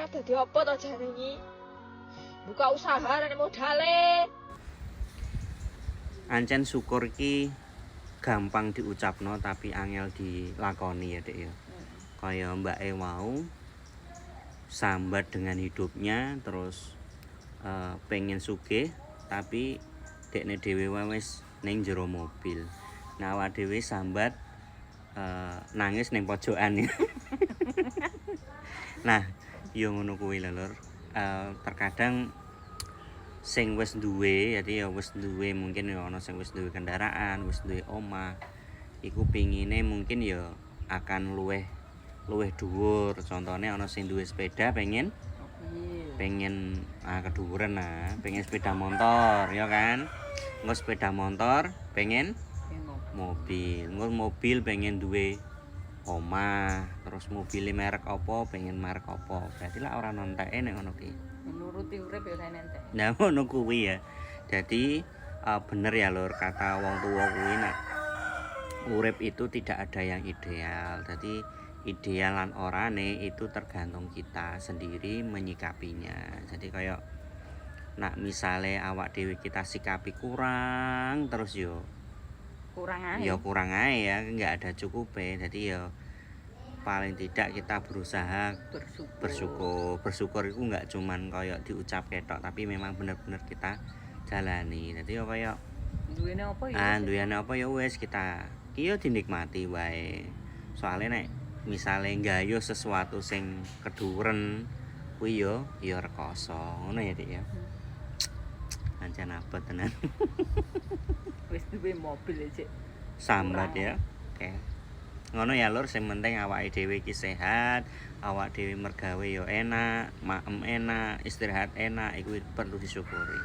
dadi apa to jane iki? Buka usaha nek modale. Ancen syukur ki gampang diucapno tapi angel dilakoni ya Dek ya. Kaya Mbak E mau sambat dengan hidupnya terus pengen sugih tapi dekne dhewe wis ning jero mobil. Nah awak dhewe sambat nangis ning pojokan. Nah, yo ngono kuwi lho Lur. Terkadang sing wis duwe, jadi ya wis duwe mungkin ya ana sing wis duwe kendaraan, wis duwe omah. Iku pingine mungkin ya akan luweh dhuwur. Contone ana sing duwe sepeda pengen keduwuran pengen sepeda motor ya kan. Engko sepeda motor pengen mobil. Engko mobil pengen duwe omah, terus mobil merek apa pengen merek apa. Berarti lah ora nonteke nek ngono ki. Nuruti urip ya entek. Nah ngono kuwi ya. Jadi bener ya Lur kata wong tua kuwi nek urip itu tidak ada yang ideal. Jadi ideal lan orane itu tergantung kita sendiri menyikapinya. Jadi kayak nak misale awak dhewe kita sikapi kurang terus yo kurang ae ya nggak ada cukupe. Jadi ya paling tidak kita berusaha bersyukur itu nggak cuman kayak diucap ketok tapi memang bener-bener kita jalani. Jadi ya kayak duwene apa ya wis kita iki dinikmati wae. Soalnya nek misale nggayo sesuatu sing keduren kuwi ya rekoso ngono ya Dik ya. Ancen abot tenan. Wis duwe mobil cek. Sambat ya. Oke. Ngono ya Lur, sing penting awake dhewe iki sehat, awak dhewe mergawe ya enak, maem enak, istirahat enak, iku perlu disyukuri.